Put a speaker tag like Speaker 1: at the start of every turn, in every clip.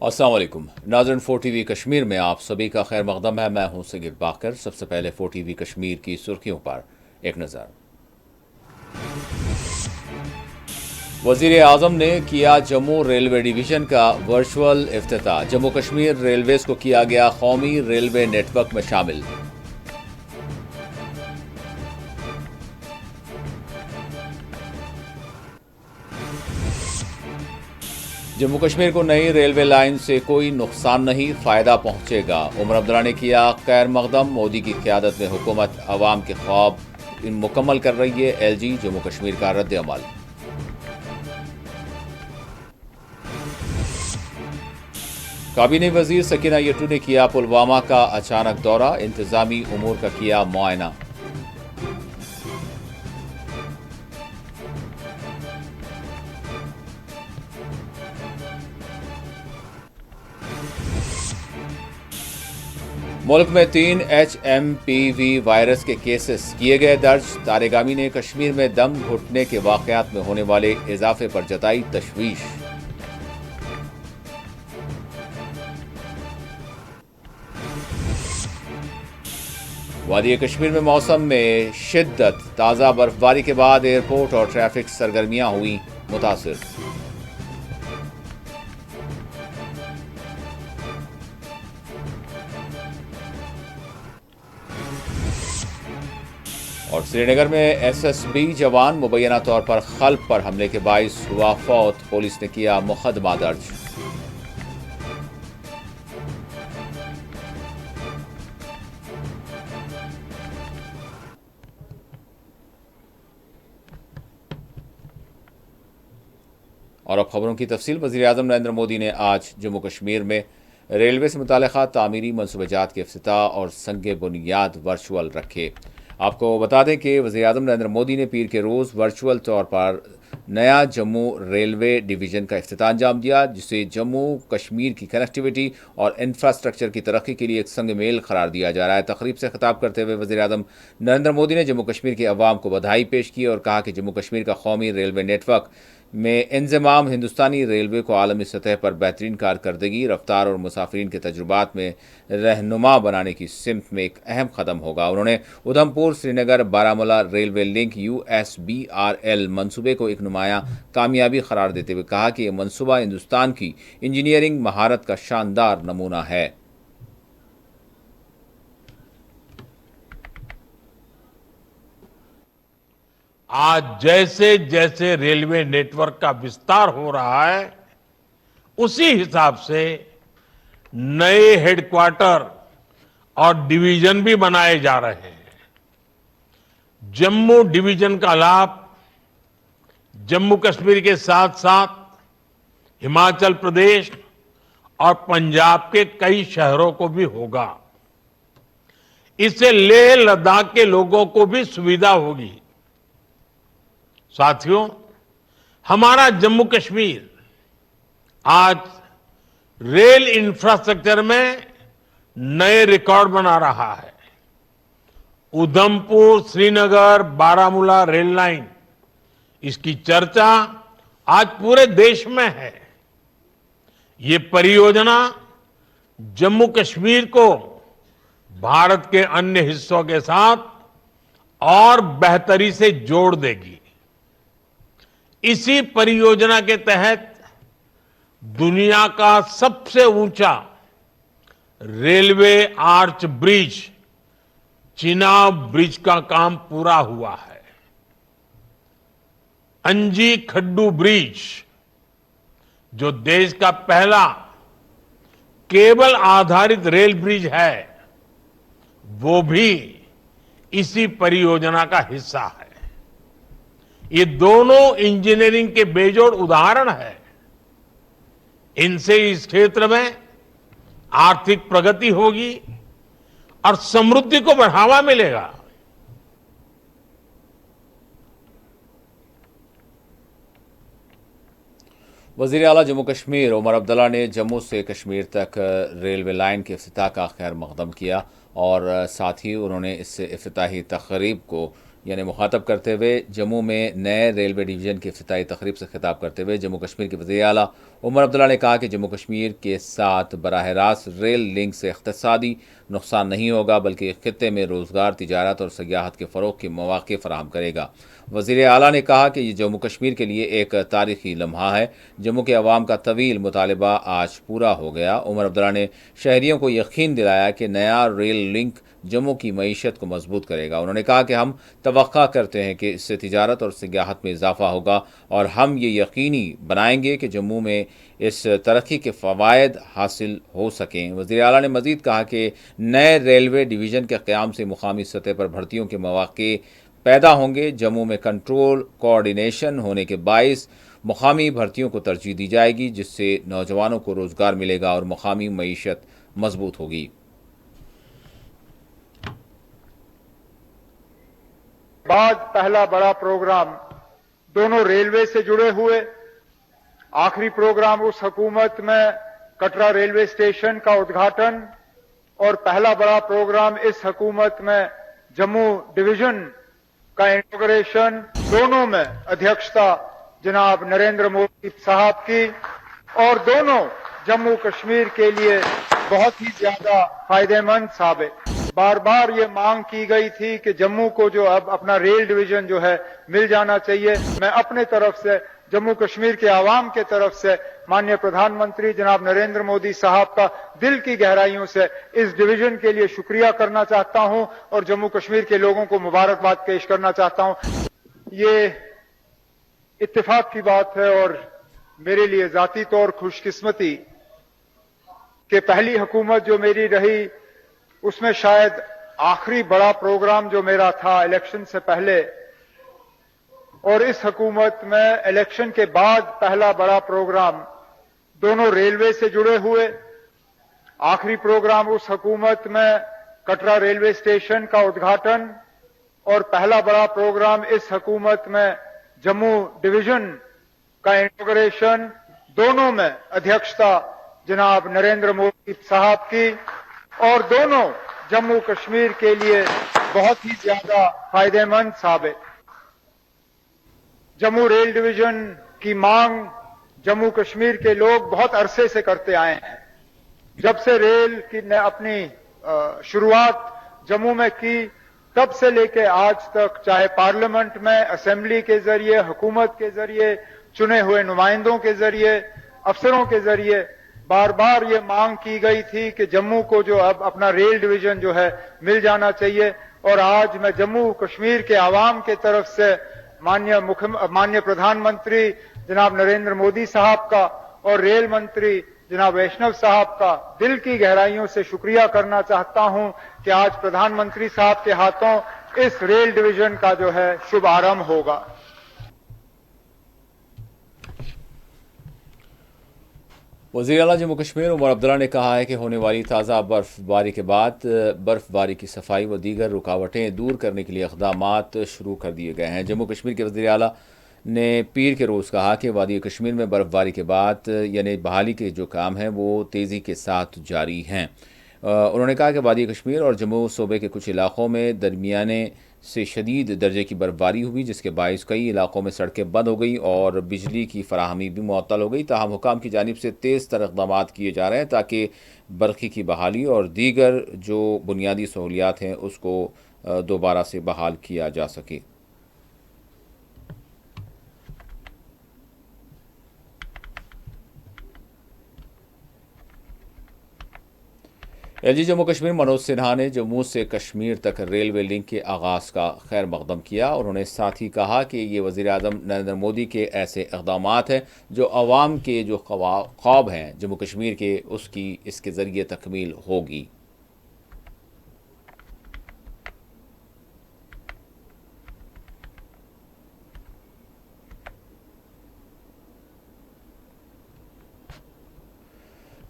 Speaker 1: अस्सलाम वालेकुम नाज़रीन, 4 TV कश्मीर में आप सभी का खैर मकदम है। मैं हूं सगीर बाकर। सबसे पहले 4 TV कश्मीर की सुर्खियों पर एक नज़र। वज़ीर आज़म ने किया जम्मू रेलवे डिवीज़न का वर्चुअल इफ्तिताह। जम्मू कश्मीर रेलवेज़ को किया गया कौमी रेलवे नेटवर्क में शामिल। जम्मू कश्मीर को नई रेलवे लाइन से कोई नुकसान नहीं, फ़ायदा पहुंचेगा। उमर अब्दुल्ला ने किया खैर मकदम। मोदी की क़यादत में हुकूमत अवाम के ख्वाब मुकम्मल कर रही है। LG जम्मू कश्मीर का रद्द अमल। काबीना वजीर सकीना यट्टू ने किया पुलवामा का अचानक दौरा। इंतजामी उमूर का किया मुआयना। मुल्क में 3 HMPV वायरस के केसेस किए गए दर्ज। तारेगामी ने कश्मीर में दम घुटने के वाकयात में होने वाले इजाफे पर जताई तशवीश। वादी कश्मीर में मौसम में शिद्दत। ताज़ा बर्फबारी के बाद एयरपोर्ट और ट्रैफिक सरगर्मियां हुई मुतासिर। और श्रीनगर में SSB जवान मुबैना तौर पर खल्फ पर हमले के बाइस हुआ फौत। पुलिस ने किया मुकदमा दर्ज। और अब खबरों की तफसील। वज़ीर आज़म नरेंद्र मोदी ने आज जम्मू कश्मीर में रेलवे से मुताल्लिक़ तामीरी मनसूबाजात के इफ्तिताह और संग बुनियाद वर्चुअल रखे। आपको बता दें कि वज़ीर आज़म नरेंद्र मोदी ने पीर के रोज़ वर्चुअल तौर पर नया जम्मू रेलवे डिवीज़न का इफ्तिताह अंजाम दिया, जिसे जम्मू कश्मीर की कनेक्टिविटी और इंफ्रास्ट्रक्चर की तरक्की के लिए एक संग मेल करार दिया जा रहा है। तकरीब से खिताब करते हुए वज़ीर आज़म नरेंद्र मोदी ने जम्मू कश्मीर के अवाम को बधाई पेश की और कहा कि जम्मू कश्मीर का कौमी रेलवे नेटवर्क में इंज़माम हिंदुस्तानी रेलवे को आलमी सतह पर बेहतरीन कारकर्दगी, रफ्तार और मुसाफिरीन के तजुर्बात में रहनुमा बनाने की सिमत में एक अहम कदम होगा। उन्होंने Udhampur Srinagar Baramulla railway link USBRL मनसूबे को एक नुमायां कामयाबी करार देते हुए कहा कि यह मनसूबा हिंदुस्तान की इंजीनियरिंग महारत का शानदार नमूना है।
Speaker 2: आज जैसे जैसे रेलवे नेटवर्क का विस्तार हो रहा है, उसी हिसाब से नए हेडक्वार्टर और डिवीजन भी बनाए जा रहे हैं। जम्मू डिवीजन का लाभ जम्मू कश्मीर के साथ साथ हिमाचल प्रदेश और पंजाब के कई शहरों को भी होगा। इससे लेह लद्दाख के लोगों को भी सुविधा होगी। साथियों, हमारा जम्मू कश्मीर आज रेल इंफ्रास्ट्रक्चर में नए रिकॉर्ड बना रहा है। उधमपुर श्रीनगर बारामूला रेल लाइन, इसकी चर्चा आज पूरे देश में है। ये परियोजना जम्मू कश्मीर को भारत के अन्य हिस्सों के साथ और बेहतरी से जोड़ देगी। इसी परियोजना के तहत दुनिया का सबसे ऊंचा railway arch bridge, Chenab bridge का काम पूरा हुआ है। अंजी खड्डू ब्रिज, जो देश का पहला केबल आधारित रेल ब्रिज है, वो भी इसी परियोजना का हिस्सा है। ये दोनों इंजीनियरिंग के बेजोड़ उदाहरण है। इनसे इस क्षेत्र में आर्थिक प्रगति होगी और समृद्धि को बढ़ावा मिलेगा।
Speaker 1: वज़ीर आला जम्मू कश्मीर उमर अब्दुल्ला ने जम्मू से कश्मीर तक रेलवे लाइन के इफ्तिताह का खैर मकदम किया और साथ ही उन्होंने इस इफ्तिताही तकरीब को यानी मुखातब करते हुए जम्मू में नए रेलवे डिवीज़न की इफ्तिताही तकरीब से खिताब करते हुए जम्मू कश्मीर के वज़ीर आला उमर अब्दुल्ला ने कहा कि जम्मू कश्मीर के साथ बराह रास्त रेल लिंक से इक़्तिसादी नुकसान नहीं होगा, बल्कि खित्ते में रोज़गार, तिजारत और सयाहत के फ़रोग़ के मौक़े फ़राहम करेगा। वज़ीर आला ने कहा कि ये जम्मू कश्मीर के लिए एक तारीख़ी लम्हा है। जम्मू के अवाम का तवील मुतालबा आज पूरा हो गया। उमर अब्दुल्ला ने शहरियों को यकीन दिलाया कि नया रेल लिंक जम्मू की मईशत को मजबूत करेगा। उन्होंने कहा कि हम तवक्का करते हैं कि इससे तिजारत और सयाहत में इजाफा होगा और हम ये यकीनी बनाएंगे कि जम्मू में इस तरक्की के फ़वायद हासिल हो सकें। वज़ीर आला ने मज़ीद कहा कि नए रेलवे डिवीज़न के क़याम से मुकामी सतह पर भर्तियों के मौक़े पैदा होंगे। जम्मू में कंट्रोल कोऑर्डिनेशन होने के बाइस मुकामी भर्तियों को तरजीह दी जाएगी, जिससे नौजवानों को रोज़गार मिलेगा और मुकामी मईशत मजबूत होगी।
Speaker 3: बाद पहला बड़ा प्रोग्राम दोनों रेलवे से जुड़े हुए, आखिरी प्रोग्राम उस हुकूमत में कटरा रेलवे स्टेशन का उद्घाटन और पहला बड़ा प्रोग्राम इस हुकूमत में जम्मू डिवीजन का इनॉग्रेशन, दोनों में अध्यक्षता जनाब नरेंद्र मोदी साहब की, और दोनों जम्मू कश्मीर के लिए बहुत ही ज्यादा फायदेमंद साबित। बार बार ये मांग की गई थी कि जम्मू को जो अब अपना रेल डिवीजन जो है मिल जाना चाहिए। मैं अपने तरफ से, जम्मू कश्मीर के आवाम के तरफ से माननीय प्रधानमंत्री जनाब नरेंद्र मोदी साहब का दिल की गहराइयों से इस डिवीजन के लिए शुक्रिया करना चाहता हूं और जम्मू कश्मीर के लोगों को मुबारकबाद पेश करना चाहता हूं। ये इत्तेफाक की बात है और मेरे लिए जाती तौर खुशकिस्मती कि पहली हुकूमत जो मेरी रही उसमें शायद आखिरी बड़ा प्रोग्राम जो मेरा था इलेक्शन से पहले, और इस हुकूमत में इलेक्शन के बाद पहला बड़ा प्रोग्राम दोनों रेलवे से जुड़े हुए, आखिरी प्रोग्राम उस हुकूमत में कटरा रेलवे स्टेशन का उद्घाटन और पहला बड़ा प्रोग्राम इस हुकूमत में जम्मू डिवीजन का इनॉग्रेशन, दोनों में अध्यक्षता जनाब नरेंद्र मोदी साहब की, और दोनों जम्मू कश्मीर के लिए बहुत ही ज्यादा फायदेमंद साबित। जम्मू रेल डिवीजन की मांग जम्मू कश्मीर के लोग बहुत अरसे से करते आए हैं। जब से रेल की ने अपनी शुरुआत जम्मू में की, तब से लेके आज तक, चाहे पार्लियामेंट में, असेंबली के जरिए, हुकूमत के जरिए, चुने हुए नुमाइंदों के जरिए, अफसरों के जरिए बार बार ये मांग की गई थी कि जम्मू को जो अब अपना रेल डिवीजन जो है मिल जाना चाहिए। और आज मैं जम्मू कश्मीर के आवाम के तरफ से माननीय प्रधानमंत्री जनाब नरेंद्र मोदी साहब का और रेल मंत्री जनाब वैष्णव साहब का दिल की गहराइयों से शुक्रिया करना चाहता हूं कि आज प्रधानमंत्री साहब के हाथों इस रेल डिवीजन का जो है शुभारंभ होगा।
Speaker 1: वज़ीर आला जम्मू कश्मीर उमर अब्दुल्ला ने कहा है कि होने वाली ताज़ा बर्फ़बारी के बाद बर्फ़बारी की सफाई व दीगर रुकावटें दूर करने के लिए इक़दामात शुरू कर दिए गए हैं। जम्मू कश्मीर के वज़ीर आला ने पीर के रोज़ कहा कि वादी कश्मीर में बर्फ़बारी के बाद यानी बहाली के जो काम हैं वो तेज़ी के साथ जारी हैं। उन्होंने कहा कि वादी कश्मीर और जम्मू सूबे के कुछ इलाक़ों में दरमियाने से शदीद दर्जे की बर्फबारी हुई, जिसके बायस कई इलाकों में सड़कें बंद हो गई और बिजली की फराहमी भी मुअत्तल हो गई। ताहम हुकाम की जानिब से तेज़ तर इक़दाम किए जा रहे हैं ताकि बरक़ी की बहाली और दीगर जो बुनियादी सहूलियात हैं उसको दोबारा से बहाल किया जा सके। एलजी जम्मू कश्मीर मनोज सिन्हा ने जम्मू से कश्मीर तक रेलवे लिंक के आगाज़ का खैर मकदम किया। उन्होंने साथ ही कहा कि ये वज़ीर आज़म नरेंद्र मोदी के ऐसे इक़दामात हैं जो अवाम के जो ख्वाब हैं जम्मू कश्मीर के, उसकी इसके ज़रिए तकमील होगी।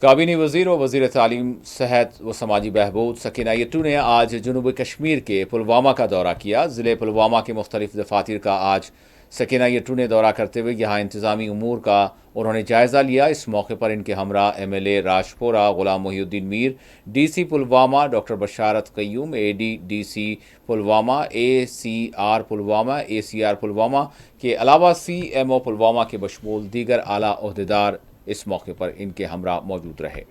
Speaker 1: काबीनी वज़ीर व वज़ीर तालीम, सेहत व समाजी बहबूद सकीना यट्टू ने आज जनूबी कश्मीर के पुलवामा का दौरा किया। ज़िले पुलवामा के मुख्तलिफ दफातर का आज सकीना यट्टू ने दौरा करते हुए यहाँ इंतज़ामी उमूर का उन्होंने जायज़ा लिया। इस मौके पर इनके हमरा MLA Rajpura Ghulam Mohiuddin Mir, DC Pulwama doctor Basharat Qayyum, AD DC Pulwama, ACR Pulwama, ACR Pulwama के अलावा CMO पुलवामा के बशमूल दीगर आला ओहदेदार इस मौके पर इनके हमरा मौजूद रहे।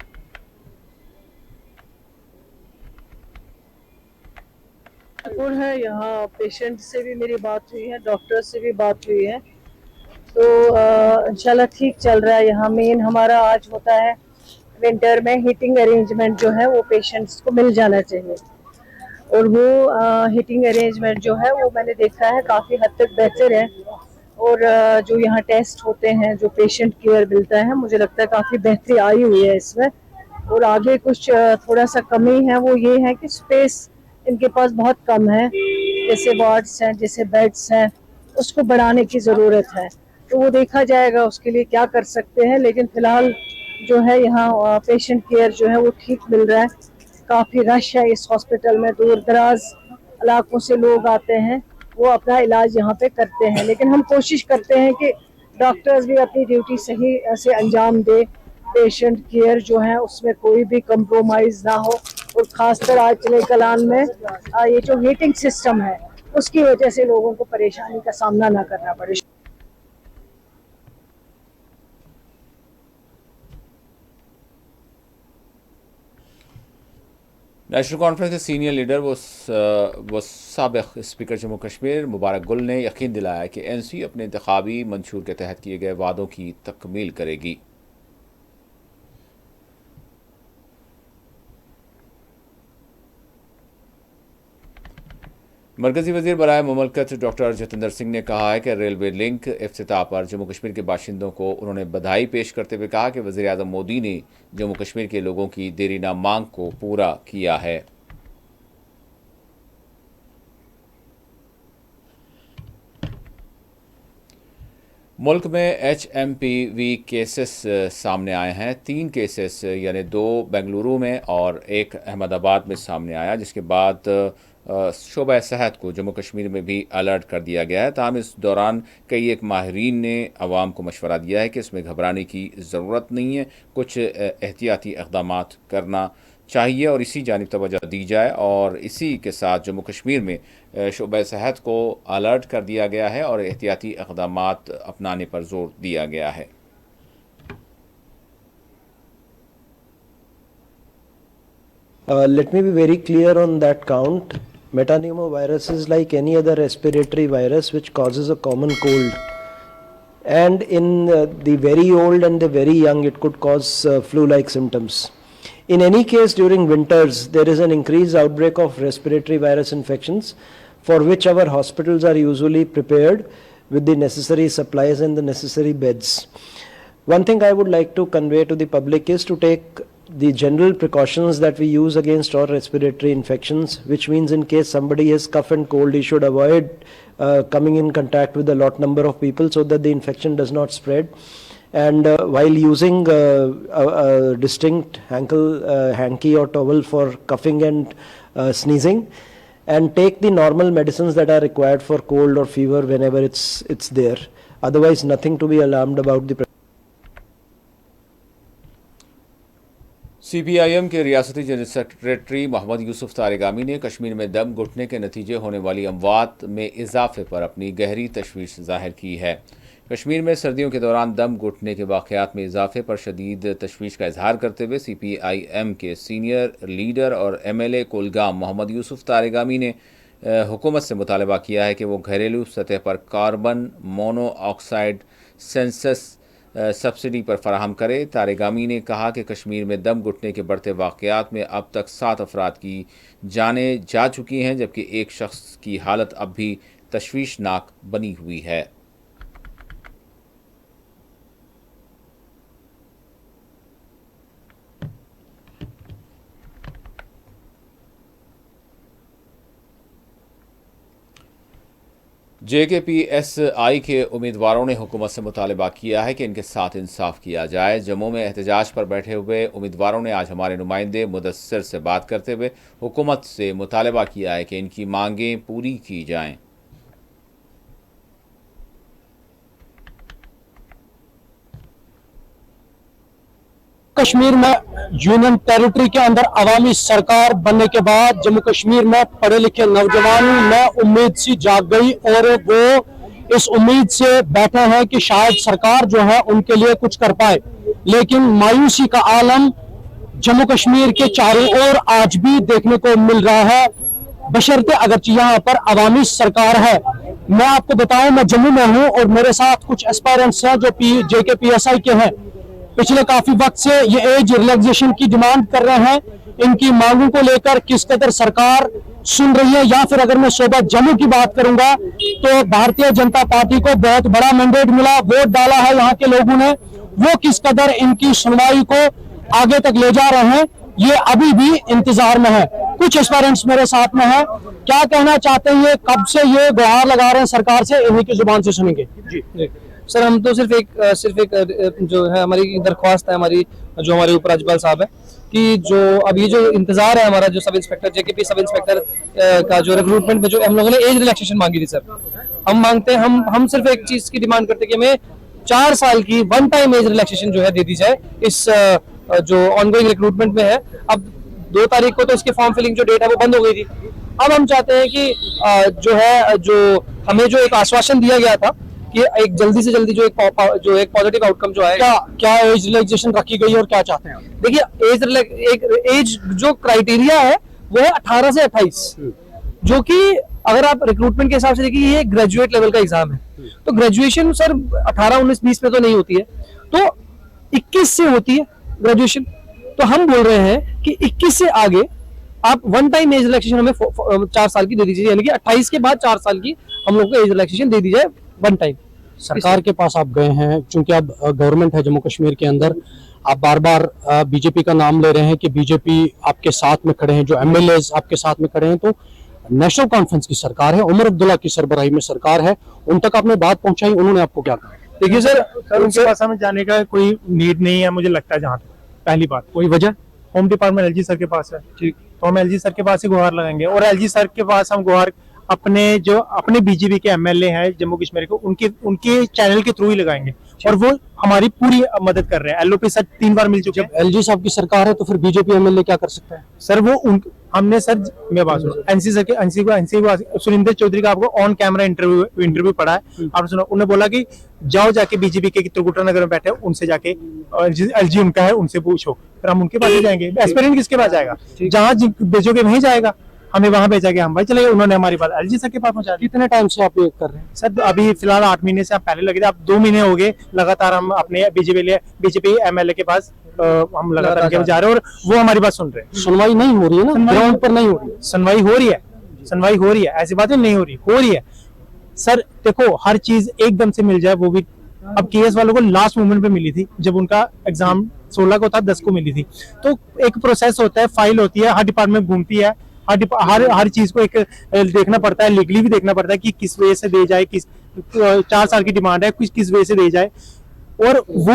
Speaker 4: है यहाँ पेशेंट से भी मेरी बात हुई है, डॉक्टर से भी बात हुई है, तो इंशाल्लाह ठीक चल रहा है। यहाँ मेन हमारा आज होता है विंटर में हीटिंग अरेंजमेंट जो है वो पेशेंट्स को मिल जाना चाहिए, और वो हीटिंग अरेंजमेंट जो है वो मैंने देखा है काफ़ी हद तक बेहतर है। और जो यहाँ टेस्ट होते हैं, जो पेशेंट केयर मिलता है, मुझे लगता है काफ़ी बेहतरी आई हुई है इसमें। और आगे कुछ थोड़ा सा कमी है, वो ये है कि स्पेस इनके पास बहुत कम है, जैसे वार्ड्स हैं, जैसे बेड्स हैं, उसको बढ़ाने की ज़रूरत है। तो वो देखा जाएगा उसके लिए क्या कर सकते हैं, लेकिन फ़िलहाल जो है यहाँ पेशेंट केयर जो है वो ठीक मिल रहा है। काफ़ी रश है इस हॉस्पिटल में, दूर दराज इलाकों से लोग आते हैं, वो अपना इलाज यहाँ पे करते हैं। लेकिन हम कोशिश करते हैं कि डॉक्टर्स भी अपनी ड्यूटी सही से अंजाम दे, पेशेंट केयर जो है उसमें कोई भी कंप्रोमाइज़ ना हो। और ख़ासकर आज चले कलान में ये जो हीटिंग सिस्टम है उसकी वजह से लोगों को परेशानी का सामना ना करना पड़े।
Speaker 1: नेशनल कॉन्फ्रेंस के सीनियर लीडर वो साबिक स्पीकर जम्मू कश्मीर मुबारक गुल ने यकीन दिलाया कि एनसी अपने इंतखाबी मंशूर के तहत किए गए वादों की तकमील करेगी। मरकजी वजीर बराए मुमलकत डॉक्टर जितेंद्र सिंह ने कहा है कि रेलवे लिंक इफ्तिताह पर जम्मू कश्मीर के बाशिंदों को उन्होंने बधाई पेश करते हुए कहा कि वज़ीर आज़म मोदी ने जम्मू कश्मीर के लोगों की देरीना मांग को पूरा किया है। मुल्क में HMPV केसेस सामने आए हैं। 3 केसेस यानी 2 बेंगलुरु में और 1 अहमदाबाद में सामने आया, जिसके बाद शोबा सेहत को जम्मू कश्मीर में भी अलर्ट कर दिया गया है। ताहम इस दौरान कई एक माहिरीन ने आवाम को मशवरा दिया है कि इसमें घबराने की ज़रूरत नहीं है, कुछ एहतियाती इक़दामात करना चाहिए और इसी जानिब तवज्जो दी जाए। और इसी के साथ जम्मू कश्मीर में शोबा सेहत को अलर्ट कर दिया गया है और एहतियाती इक़दामात अपनाने पर जोर दिया गया है।
Speaker 5: Let me be very clear on that count. Metapneumovirus is like any other respiratory virus which causes a common cold. And in the very old and the very young, it could cause flu-like symptoms. In any case, during winters, there is an increased outbreak of respiratory virus infections, for which our hospitals are usually prepared with the necessary supplies and the necessary beds. One thing I would like to convey to the public is to take the general precautions that we use against all respiratory infections, which means in case somebody has cough and cold, he should avoid coming in contact with a lot number of people so that the infection does not spread. And while using a distinct hanky or towel for coughing and sneezing, and take the normal medicines that are required for cold or fever whenever it's there. Otherwise, nothing to be alarmed about the
Speaker 1: CPIM के रियासती general secretary Mohammad Yusuf Tarigami ने कश्मीर में दम घुटने के नतीजे होने वाली अमवात में इजाफे पर अपनी गहरी तशवीश जाहिर की है। कश्मीर में सर्दियों के दौरान दम घुटने के वाक़यात में इजाफे पर शदीद तशवीश का इजहार करते हुए CPIM के सीनियर लीडर और MLA कुलगाम मोहम्मद यूसुफ तारिगामी ने हुकूमत से मुतालबा किया है कि वो घरेलू सतह पर कार्बन मोनोऑक्साइड सेंसस सब्सिडी पर फराहम करे। तारिगामी ने कहा कि कश्मीर में दम घुटने के बढ़ते वाक़यात में अब तक 7 अफराद की जानें जा चुकी हैं, जबकि एक शख्स की हालत अब भी तशवीशनाक बनी हुई है। JKPSI के उम्मीदवारों ने हुकूमत से मुतालबा किया है कि इनके साथ इंसाफ किया जाए। जम्मू में एहतजाज पर बैठे हुए उम्मीदवारों ने आज हमारे नुमाइंदे मुदस्सिर से बात करते हुए हुकूमत से मुतालबा किया है कि इनकी मांगें पूरी की जाएं।
Speaker 6: कश्मीर में यूनियन टेरिटरी के अंदर अवामी सरकार बनने के बाद जम्मू कश्मीर में पढ़े लिखे नौजवानों में उम्मीद सी जाग गई और वो इस उम्मीद से बैठे हैं कि शायद सरकार जो है उनके लिए कुछ कर पाए, लेकिन मायूसी का आलम जम्मू कश्मीर के चारों ओर आज भी देखने को मिल रहा है, बशर्ते अगरचे यहाँ पर अवामी सरकार है। मैं आपको बताऊं, मैं जम्मू में हूं और मेरे साथ कुछ एस्पायरेंट्स हैं जो JKPSI के हैं। पिछले काफी वक्त से ये एज रिलैक्सेशन की डिमांड कर रहे हैं। इनकी मांगों को लेकर किस कदर सरकार सुन रही है, या फिर अगर मैं सोबत जम्मू की बात करूंगा तो भारतीय जनता पार्टी को बहुत बड़ा मैंडेट मिला, वोट डाला है यहाँ के लोगों ने, वो किस कदर इनकी सुनवाई को आगे तक ले जा रहे हैं ये अभी भी इंतजार में है। कुछ एस्पायरेंट्स मेरे साथ में है, क्या कहना चाहते हैं, ये कब से ये गुहार लगा रहे हैं सरकार से, इन्हीं की जुबान से सुनेंगे।
Speaker 7: जी सर, हम तो सिर्फ एक जो है हमारी दरख्वास्त है, हमारी जो हमारे ऊपर राज्यपाल साहब है कि जो अब ये जो इंतजार है हमारा, जो sub inspector JKP sub inspector का जो रिक्रूटमेंट में जो हम लोगों ने एज रिलैक्सेशन मांगी थी सर, हम मांगते हैं, हम सिर्फ एक चीज की डिमांड करते हैं कि हमें 4 साल की वन टाइम एज रिलैक्सेशन जो है दे दी जाए इस जो ऑनगोइंग रिक्रूटमेंट में है। अब 2 तारीख को तो इसके फॉर्म फिलिंग जो डेट है वो बंद हो गई थी। अब हम चाहते हैं कि जो हमें जो एक आश्वासन दिया गया था कि एक जल्दी से जल्दी जो एक पॉजिटिव आउटकम जो है,
Speaker 6: क्या एज रिलैक्सेशन रखी गई और क्या चाहते हैं?
Speaker 7: देखिए एज जो क्राइटेरिया है वो है 18 से 28, जो कि अगर आप रिक्रूटमेंट के हिसाब से देखिए ये ग्रेजुएट लेवल का एग्जाम है, तो ग्रेजुएशन सर 18, 19, 20 में तो नहीं होती है, तो 21 से होती है ग्रेजुएशन। तो हम बोल रहे हैं कि 21 से आगे आप वन टाइम एज रिलैक्सेशन हमें 4 साल की दे दीजिए, यानी कि 28 के बाद 4 साल की हम लोग को एज रिलैक्सेशन दे दी जाए वन टाइम।
Speaker 6: सरकार के पास आप गए हैं, क्योंकि अब गवर्नमेंट है जम्मू कश्मीर के अंदर, आप बार बार बीजेपी का नाम ले रहे हैं कि बीजेपी आपके साथ में खड़े हैं, जो MLAs आपके साथ में खड़े हैं, तो नेशनल कॉन्फ्रेंस की सरकार है, उमर अब्दुल्ला की सरबराही में सरकार है, उन तक आपने बात पहुंचाई, उन्होंने आपको क्या कहा?
Speaker 7: देखिए सर,
Speaker 8: उनके पास हमें जाने का कोई नीड नहीं है मुझे लगता है। जहाँ तक पहली बात,
Speaker 6: कोई वजह?
Speaker 8: होम डिपार्टमेंट LG सर के पास है,
Speaker 6: ठीक,
Speaker 8: तो हम LG सर के पास ही गुहार लगाएंगे, और LG सर के पास हम गुहार अपने BJP के MLA हैं जम्मू कश्मीर को, उनके चैनल के थ्रू ही लगाएंगे, और वो हमारी पूरी मदद कर रहे हैं। LOP सर 3 बार मिल चुके हैं।
Speaker 6: LG साहब की सरकार है तो फिर बीजेपी MLA क्या कर सकता है?
Speaker 8: सर हमने सर, मैं बात सुनो, NC सुरिंदर चौधरी का आपको ऑन कैमरा इंटरव्यू पड़ा है, आप सुनो, उन्होंने बोला कि जाओ जाके BJP के त्रिकुटा नगर में बैठे उनसे जाके, LG उनका है उनसे पूछो, फिर हम उनके पास ही जाएंगे। एस्पिरेंट किसके पास जाएगा? जहाँ भेजोगे वहीं जाएगा, हमें वहां भेजा गया, हम भाई चले, उन्होंने हमारी बात LG सर के पास पहुंचा दी।
Speaker 6: कितने टाइम से आप ये कर रहे हैं?
Speaker 8: सर अभी फिलहाल 8 महीने से आप पहले लगे थे, अब 2 महीने हो गए लगातार हम अपने बीजेपी MLA के पास हम लगातार जा रहे हैं, और वो हमारी बात सुन रहे हैं।
Speaker 6: सुनवाई नहीं हो रही है ना, ग्राउंड पर नहीं हो रही?
Speaker 8: सुनवाई हो रही है, ऐसी बातें नहीं हो रही है सर। देखो, हर चीज एकदम से मिल जाए, वो भी अब केस वालों को लास्ट मोमेंट पे मिली थी, जब उनका एग्जाम 16 को था, 10 को मिली थी, तो एक प्रोसेस होता है, फाइल होती है, हर डिपार्टमेंट घूमती है, हर चीज को एक देखना पड़ता है, लीगली भी देखना पड़ता है कि किस वे से दे जाए, 4 साल की डिमांड है, किस वे से दे जाए, और वो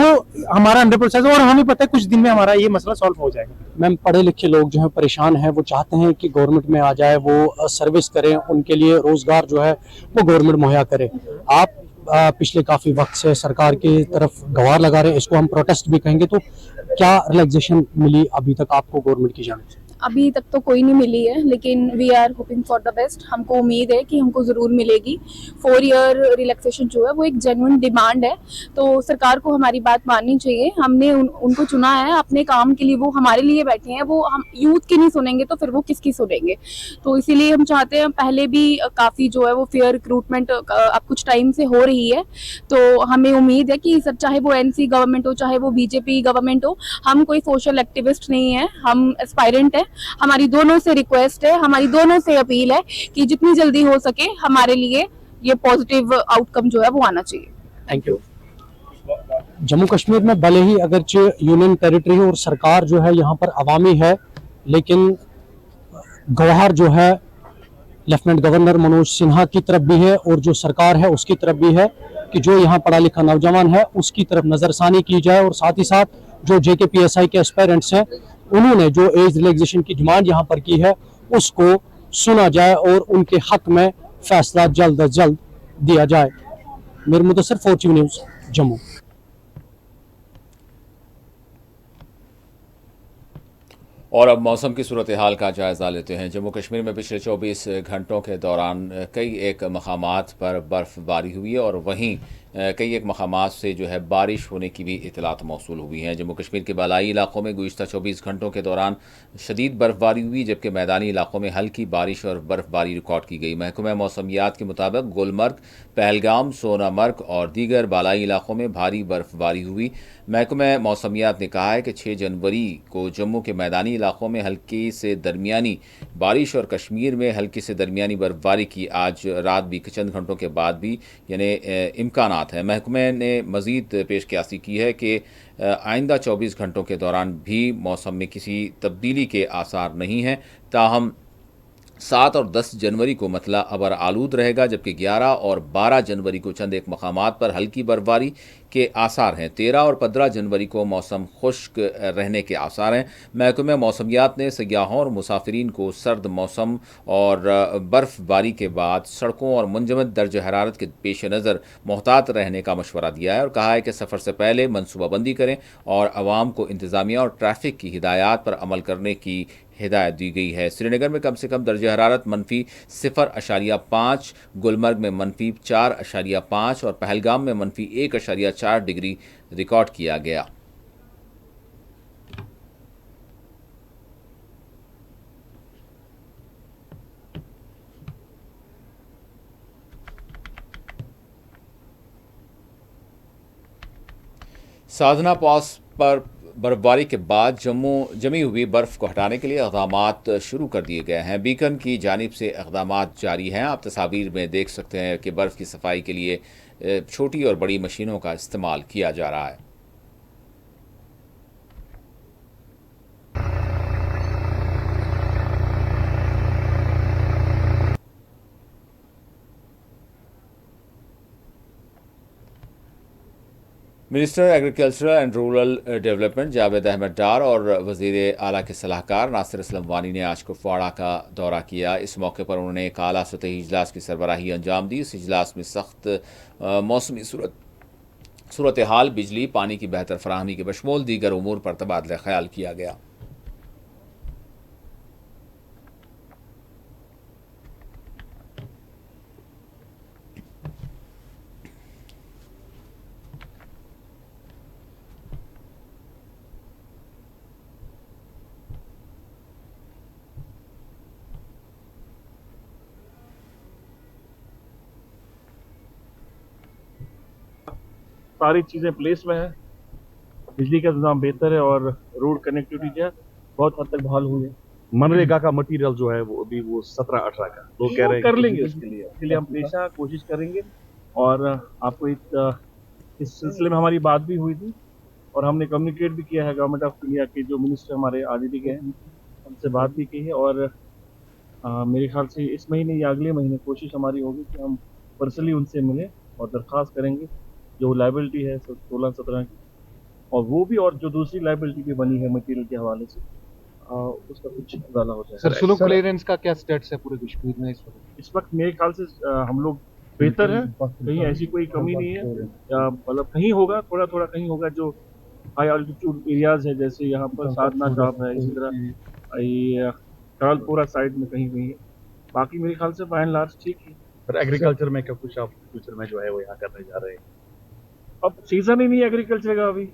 Speaker 8: हमारा अंडर प्रोसेस, और हमें पता है कुछ दिन में हमारा ये मसला सॉल्व हो जाएगा।
Speaker 6: मैम, पढ़े लिखे लोग जो है परेशान हैं, वो चाहते हैं कि गवर्नमेंट में आ जाए, वो सर्विस करें, उनके लिए रोजगार जो है वो गवर्नमेंट मुहैया करे। आप पिछले काफी वक्त से सरकार की तरफ गुहार लगा रहे हैं, इसको हम प्रोटेस्ट भी कहेंगे, तो क्या रिलैक्सेशन मिली अभी तक आपको गवर्नमेंट की जानिब से?
Speaker 9: अभी तक तो कोई नहीं मिली है, लेकिन we are hoping for the best. हमको उम्मीद है कि हमको ज़रूर मिलेगी। 4 ईयर रिलैक्सेशन जो है वो एक जेन्युइन डिमांड है, तो सरकार को हमारी बात माननी चाहिए। हमने उनको चुना है अपने काम के लिए, वो हमारे लिए बैठे हैं, वो हम यूथ की नहीं सुनेंगे तो फिर वो किसकी सुनेंगे। तो इसीलिए हम चाहते हैं, पहले भी काफ़ी जो है वो फेयर रिक्रूटमेंट अब कुछ टाइम से हो रही है, तो हमें उम्मीद है कि सर, चाहे वो NC गवर्नमेंट हो, चाहे वो BJP गवर्नमेंट हो, हम कोई सोशल एक्टिविस्ट नहीं है, हम एस्पायरेंट है। हमारी दोनों से रिक्वेस्ट है, हमारी दोनों से अपील है कि जितनी जल्दी हो सके हमारे लिए ये पॉजिटिव आउटकम जो है वो आना चाहिए।
Speaker 6: Thank you. जम्मू कश्मीर में भले ही अगरचे यूनियन टेरिटरी और सरकार जो है यहाँ पर अवामी है, लेकिन गवाहर जो है लेफ्टिनेंट गवर्नर मनोज सिन्हा की तरफ भी है और जो सरकार है उसकी तरफ भी है कि जो यहाँ पढ़ा लिखा नौजवान है उसकी तरफ नजरसानी की जाए, और साथ ही साथ जो JKPSI के एस्पायरेंट्स हैं उन्होंने जो एज रिलैक्सेशन की डिमांड यहाँ पर की है उसको सुना जाए और उनके हक में फैसला जल्द अज जल्द दिया जाए। मेरे मुदस्सिर, फॉर्च्यून न्यूज़, जम्मू।
Speaker 1: और अब मौसम की सूरत हाल का जायज़ा लेते हैं। जम्मू कश्मीर में पिछले 24 घंटों के दौरान कई एक मकामात पर बर्फ़बारी हुई है और वहीं कई एक मकामात से जो है बारिश होने की भी इतलात मौसूल हुई हैं। जम्मू कश्मीर के बालाई इलाकों में गुज़िश्ता 24 घंटों के दौरान शदीद बर्फ़बारी हुई, जबकि मैदानी इलाकों में हल्की बारिश और बर्फ़बारी रिकॉर्ड की गई। महकमा मौसमियात के मुताबिक गुलमर्ग, पहलगाम, सोनामर्ग और दीगर बालाई इलाकों में भारी बर्फ़बारी हुई। महकमा मौसमियात ने कहा है कि 6 जनवरी को जम्मू के मैदानी इलाकों में हल्की से दरमियानी बारिश और कश्मीर में हल्की से दरमियानी बर्फ़बारी की आज रात भी चंद घंटों के बाद भी यानी इम्कानात है। महकमे ने मज़ीद पेशकयासी की है कि आइंदा 24 घंटों के दौरान भी मौसम में किसी तब्दीली के आसार नहीं हैं। ताहम 7 और 10 जनवरी को मतला अबर आलूद रहेगा, जबकि 11 और 12 जनवरी को चंद एक मकामात पर हल्की बर्फबारी के आसार हैं। 13 और 15 जनवरी को मौसम खुश्क रहने के आसार हैं। महकमा मौसमियात ने सयाहों और मुसाफिरीन को सर्द मौसम और बर्फबारी के बाद सड़कों और मुंजमद दर्ज हरारत के पेश नज़र मोहतात रहने का मशवरा दिया है और कहा है कि सफ़र से पहले मनसूबाबंदी करें और आवाम को इंतज़ामिया और ट्रैफिक की हिदायत पर अमल करने की हिदायत दी गई है। श्रीनगर में कम से कम दर्ज हरारत -0.5, गुलमर्ग में -4.5 और पहलगाम में -1.4 डिग्री रिकॉर्ड किया गया। साधना पास पर बर्फबारी के बाद जमी हुई बर्फ़ को हटाने के लिए इक़दामात शुरू कर दिए गए हैं। बीकन की जानिब से इक़दामात जारी हैं। आप तस्वीर में देख सकते हैं कि बर्फ़ की सफाई के लिए छोटी और बड़ी मशीनों का इस्तेमाल किया जा रहा है। Minister agriculture and rural development Javed Ahmad Dar और वज़ीर आला के सलाहकार नासिर असलम वानी ने आज कुपवाड़ा का दौरा किया। इस मौके पर उन्होंने एक आला सतही इजलास की सरबराही अंजाम दी। इस इजलास में सख्त मौसमी सूरत हाल, बिजली, पानी की बेहतर फराहमी के बशमूल दीगर उमूर पर तबादला ख्याल किया गया।
Speaker 10: सारी चीज़ें प्लेस में है, बिजली का इंतजाम बेहतर है और रोड कनेक्टिविटी जो है बहुत हद तक बहाल हुई है।
Speaker 11: मनरेगा का मटेरियल जो है वो अभी वो 17-18 का लोग कह रहे हैं
Speaker 10: कर लेंगे, उसके लिए हम पेशा कोशिश करेंगे। और आपको एक इस सिलसिले में हमारी बात भी हुई थी और हमने कम्युनिकेट भी किया है गवर्नमेंट ऑफ इंडिया के जो मिनिस्टर हमारे आरडीडी के हैं, उनसे बात भी की है। और मेरे ख्याल से इस महीने या अगले महीने कोशिश हमारी होगी कि हम पर्सनली उनसे मिलें और दरख्वास्त करेंगे जो लाइबिलिटी है 16-17 की, और वो भी और जो दूसरी लाइबिलिटी भी बनी है मटेरियल के हवाले से उसका कुछ उजाला हो जाए।
Speaker 11: सर स्लो क्लियरेंस का क्या स्टेटस है पूरे कश्मीर में
Speaker 10: इस वक्त मेरे ख्याल से हम लोग बेहतर है, कहीं ऐसी कोई कमी नहीं है, या मतलब कहीं होगा थोड़ा थोड़ा, कहीं होगा जो हाई ऑल्टीट्यूड एरियाज है जैसे यहाँ पर साधना टॉप है, इसी तरह ये कालपुरा साइड में कहीं कहीं है। बाकी मेरे ख्याल से बाय एंड लार्ज ठीक है।
Speaker 11: सर एग्रीकल्चर में क्या कुछ आप फ्यूचर में जो है वो यहाँ करने जा रहे हैं?
Speaker 10: अब सीजन ही नहीं है एग्रीकल्चर का अभी।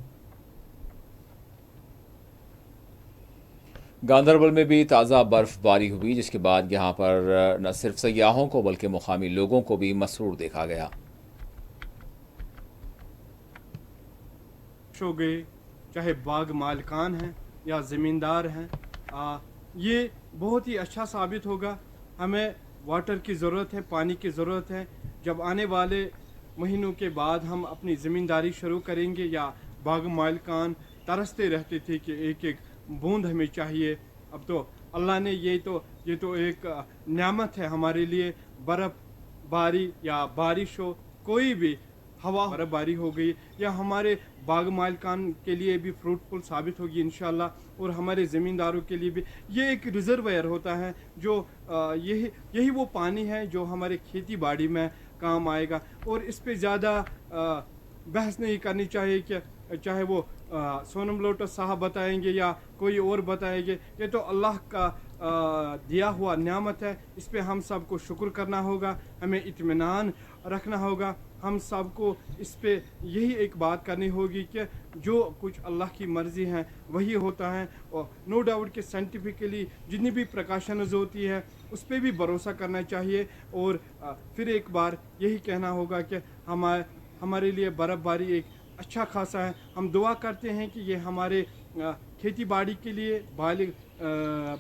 Speaker 1: गांदरबल में भी ताज़ा बर्फबारी हुई, जिसके बाद यहाँ पर न सिर्फ सयाहों को बल्कि मुकामी लोगों को भी मसरूर देखा गया।
Speaker 12: हो गए, चाहे बाग मालिकान हैं या ज़मींदार हैं, ये बहुत ही अच्छा साबित होगा। हमें वाटर की ज़रूरत है, पानी की ज़रूरत है। जब आने वाले महीनों के बाद हम अपनी ज़मींदारी शुरू करेंगे या बाग मालिकान तरसते रहते थे कि एक एक बूंद हमें चाहिए, अब तो अल्लाह ने ये तो एक नेमत है हमारे लिए। बर्फ़बारी या बारिश हो, कोई भी हवा बर्फबारी हो गई या हमारे बाग मालिकान के लिए भी फ्रूटफुल साबित होगी इंशाल्लाह, और हमारे ज़मींदारों के लिए भी ये एक रिजर्वायर होता है जो यही वो पानी है जो हमारे खेती बाड़ी में काम आएगा। और इस पे ज़्यादा बहस नहीं करनी चाहिए कि चाहे वो सोनम लोटस साहब बताएंगे या कोई और बताएंगे, ये तो अल्लाह का दिया हुआ नियामत है। इस पे हम सबको शुक्र करना होगा, हमें इत्मीनान रखना होगा। हम सबको इस पे यही एक बात करनी होगी कि जो कुछ अल्लाह की मर्ज़ी है वही होता है। और नो डाउट कि साइंटिफिकली जितनी भी प्रिकॉशंस होती है उस पर भी भरोसा करना चाहिए। और फिर एक बार यही कहना होगा कि हमारे लिए बर्फ़बारी एक अच्छा खासा है। हम दुआ करते हैं कि ये हमारे खेती बाड़ी के लिए,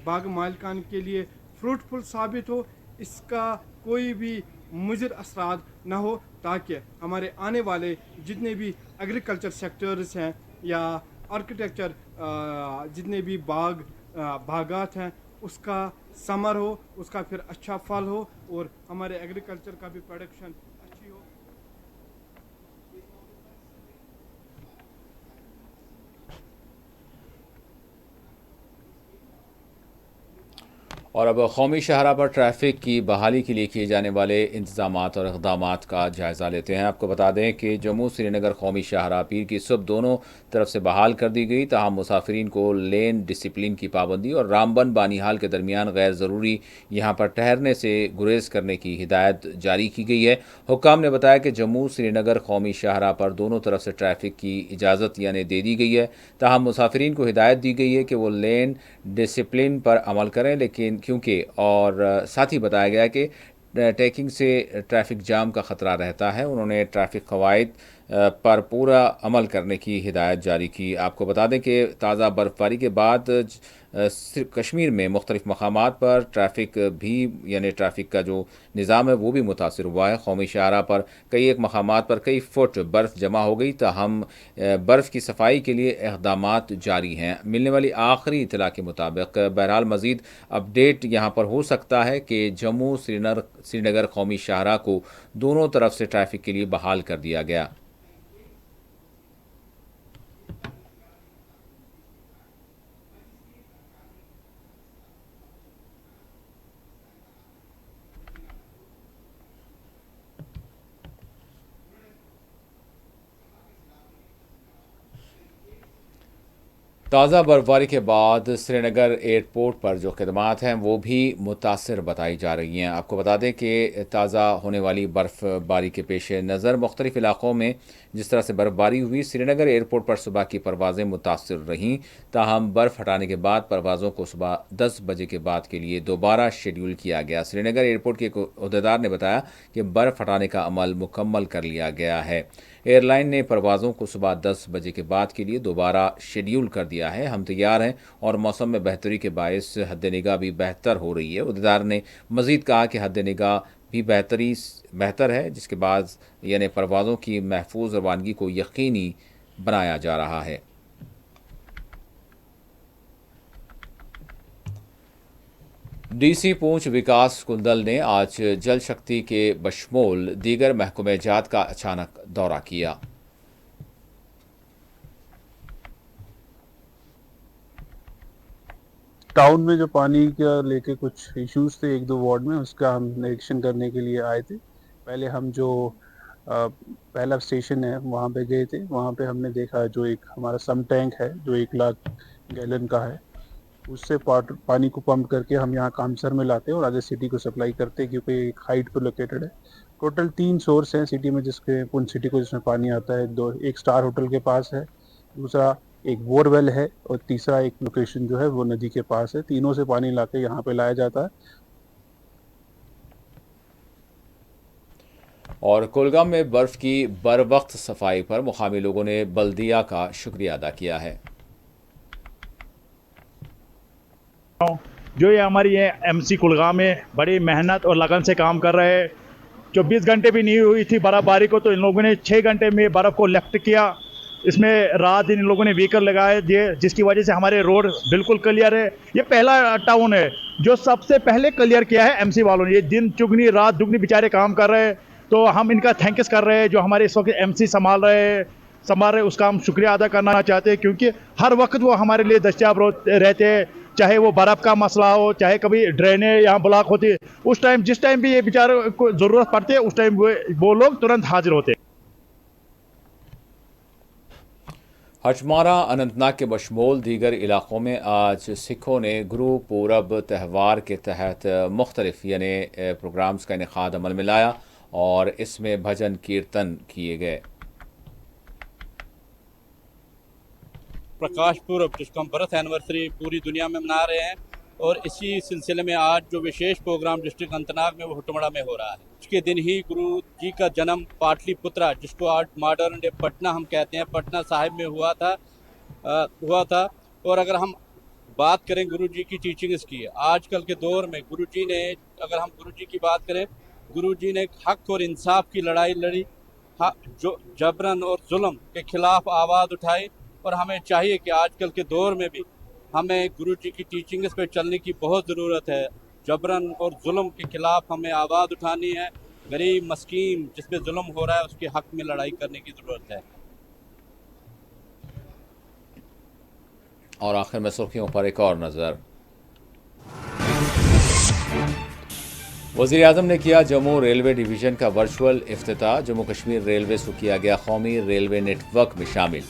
Speaker 12: बाग मालिकान के लिए फ्रूटफुल साबित हो, इसका कोई भी मुज़र असरात ना हो, ताकि हमारे आने वाले जितने भी एग्रीकल्चर सेक्टर्स हैं या आर्किटेक्चर जितने भी बागात हैं उसका समर हो, उसका फिर अच्छा फल हो और हमारे एग्रीकल्चर का भी प्रोडक्शन अच्छी हो।
Speaker 1: और अब कौमी शाहरा पर ट्रैफिक की बहाली के लिए किए जाने वाले इंतजामात और इक़दामात का जायज़ा लेते हैं। आपको बता दें कि जम्मू श्रीनगर कौमी शाहरा पीर की सुबह दोनों तरफ से बहाल कर दी गई, ताहम मुसाफिरीन को लेन डिसिप्लिन की पाबंदी और रामबन बानीहाल के दरमियान गैर ज़रूरी यहाँ पर ठहरने से गुरेज करने की हिदायत जारी की गई है। हुक्काम ने बताया कि जम्मू श्रीनगर कौमी शाहरा पर दोनों तरफ से ट्रैफिक की इजाज़त यानी दे दी गई है, ताहम मुसाफिरीन को हिदायत दी गई है कि वो लेन डिसिप्लिन पर अमल करें, लेकिन क्योंकि और साथ ही बताया गया कि टैकिंग से ट्रैफिक जाम का ख़तरा रहता है, उन्होंने ट्रैफिक क़वाइद पर पूरा अमल करने की हिदायत जारी की। आपको बता दें कि ताज़ा बर्फ़बारी के बाद कश्मीर में मुख्तलिफ़ मकामात पर ट्रैफिक भी यानी ट्रैफिक का जो निज़ाम है वो भी मुतासिर हुआ है। कौमी शाहरा पर कई एक मकामात पर कई फुट बर्फ़ जमा हो गई, ताहम बर्फ़ की सफाई के लिए इक़दामात जारी हैं। मिलने वाली आखिरी इतला के मुताबिक बहरहाल मज़ीद अपडेट यहाँ पर हो सकता है कि जम्मू श्रीनगर कौमी शाहरा को दोनों तरफ से ट्रैफिक के लिए बहाल कर दिया गया। ताज़ा बर्फबारी के बाद श्रीनगर एयरपोर्ट पर जो खदमात हैं वो भी मुतासिर बताई जा रही हैं। आपको बता दें कि ताज़ा होने वाली बर्फ़बारी के पेश नज़र मुख्तलिफ़ इलाक़ों में जिस तरह से बर्फ़बारी हुई, श्रीनगर एयरपोर्ट पर सुबह की परवाज़ें मुतासिर रहीं, ताहम बर्फ़ हटाने के बाद परवाज़ों को सुबह 10 बजे के बाद के लिए दोबारा शेड्यूल किया गया। श्रीनगर एयरपोर्ट के एक अहदेदार ने बताया कि बर्फ़ हटाने का अमल मुकम्मल कर लिया गया है। एयरलाइन ने परवाज़ों को सुबह 10 बजे के बाद के लिए दोबारा शेड्यूल कर दिया है। हम तैयार हैं और मौसम में बेहतरी के बायस हद निगाह भी बेहतर हो रही है। अहदेदार ने मज़ीद कहा कि हद निगाह भी बेहतर है, जिसके बाद यानी परवाज़ों की महफूज रवानगी को यकीनी बनाया जा रहा है। डीसी पूंछ विकास कुंदल ने आज जल शक्ति के बशमूल दीगर महकमे जात का अचानक दौरा किया।
Speaker 13: टाउन में जो पानी का लेके कुछ इश्यूज थे एक दो वार्ड में, उसका हम निरीक्षण करने के लिए आए थे। पहले हम जो पहला स्टेशन है वहाँ पे गए थे। वहाँ पे हमने देखा जो एक हमारा सम टैंक है जो 1 लाख गैलन का है, उससे पानी को पंप करके हम यहाँ कामसर में लाते हैं और आगे सिटी को सप्लाई करते हैं, क्योंकि एक हाइट पे लोकेटेड है। टोटल 3 सोर्स हैं सिटी में, जिसके पुंछ सिटी को जिसमें पानी आता है। एक स्टार होटल के पास है, दूसरा एक बोरवेल है और तीसरा एक लोकेशन जो है वो नदी के पास है। तीनों से पानी लाके यहाँ पे लाया जाता है।
Speaker 1: और कुलगाम में बर्फ की बर वक्त सफाई पर मुकामी लोगों ने बल्दिया का शुक्रिया अदा किया है।
Speaker 14: जो ये हमारी एमसी कुलगाम में बड़ी मेहनत और लगन से काम कर रहे हैं। 24 घंटे भी नहीं हुई थी बर्फबारी को, तो इन लोगों ने 6 घंटे में बर्फ़ को लिफ्ट किया। इसमें रात दिन इन लोगों ने व्हीकल लगाए दिए, जिसकी वजह से हमारे रोड बिल्कुल क्लियर है। ये पहला टाउन है जो सबसे पहले क्लियर किया है एमसी वालों ने। ये दिन चुगनी रात दुगनी बेचारे काम कर रहे हैं, तो हम इनका थैंक्स कर रहे हैं। जो हमारे इस वक्त एमसी संभाल रहे उसका हम शुक्रिया अदा करना चाहते हैं, क्योंकि हर वक्त वो हमारे लिए दस्तयाब रहते हैं। चाहे वो बर्फ़ का मसला हो, चाहे कभी ड्रेनें यहाँ ब्लॉक होती है, उस टाइम जिस टाइम भी ये बेचारे को ज़रूरत पड़ती है उस टाइम वो लोग तुरंत हाजिर होते हैं।
Speaker 1: हचमारा अनंतनाग के बशमूल दीगर इलाकों में आज सिखों ने गुरु पूरब त्यौहार के तहत मुख्तलिफ यानी प्रोग्राम्स का इनेकाद अमल में लाया और इसमें भजन कीर्तन किए गए।
Speaker 15: प्रकाश पूरब जिसको हम बर्थ एनिवर्सरी पूरी दुनिया में मना रहे हैं और इसी सिलसिले में आज जो विशेष प्रोग्राम डिस्ट्रिक्ट अनंतनाग में वो हुटमड़ा में हो रहा है। उसके दिन ही गुरु जी का जन्म पाटलिपुत्रा जिसको आज मॉडर्न डे पटना हम कहते हैं, पटना साहिब में हुआ था। और अगर हम बात करें गुरु जी की टीचिंग्स की, आजकल के दौर में गुरु जी ने, अगर हम गुरु जी की बात करें, गुरु जी ने हक और इंसाफ की लड़ाई लड़ी, जो जबरन और जुल्म के खिलाफ आवाज़ उठाई। और हमें चाहिए कि आजकल के दौर में भी हमें गुरु जी की टीचिंग्स पे चलने की बहुत ज़रूरत है। जबरन और जुल्म के खिलाफ हमें आवाज़ उठानी है। गरीब मस्कीन जिस पे जुल्म हो रहा है उसके हक में लड़ाई करने की ज़रूरत है।
Speaker 1: और आखिर में सुर्खियों पर एक और नज़र। वज़ीर-ए-आज़म ने किया जम्मू रेलवे डिवीज़न का वर्चुअल इफ्तिताह। जम्मू कश्मीर रेलवे को किया गया कौमी रेलवे नेटवर्क में शामिल।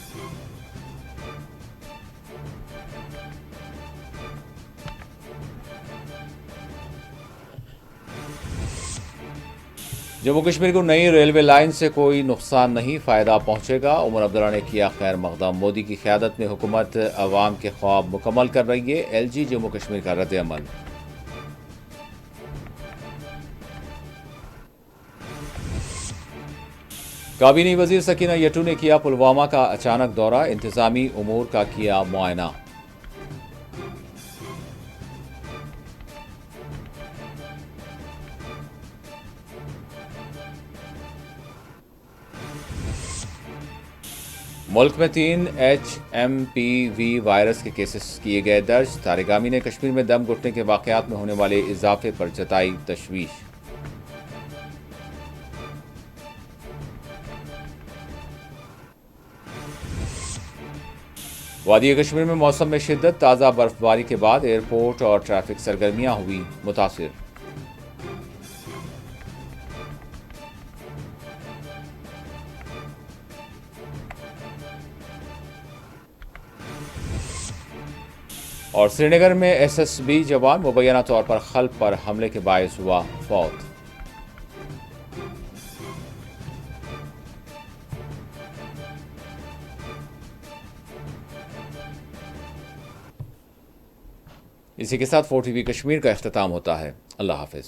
Speaker 1: जम्मू कश्मीर को नई रेलवे लाइन से कोई नुकसान नहीं, फ़ायदा पहुंचेगा। उमर अब्दुल्ला ने किया खैर मकदम। मोदी की क़यादत में हुकूमत अवाम के ख्वाब मुकम्मल कर रही है। LG जम्मू कश्मीर का रद्द अमल। काबीना वज़ीर सकीना यट्टू ने किया पुलवामा का अचानक दौरा। इंतज़ामी उमूर का किया मुआयना। मुल्क में 3 HMPV वायरस के केसेस किए गए दर्ज। तारिगामी ने कश्मीर में दम घुटने के वाक़यात में होने वाले इजाफे पर जताई तशवीश। वादी कश्मीर में मौसम में शिद्दत। ताज़ा बर्फबारी के बाद एयरपोर्ट और ट्रैफिक सरगर्मियां हुई मुतासिर। और श्रीनगर में SSB जवान मुबैना तौर पर खल्क पर हमले के बायस हुआ फौत। इसी के साथ 4TV कश्मीर का इख्तिताम होता है। अल्लाह हाफिज।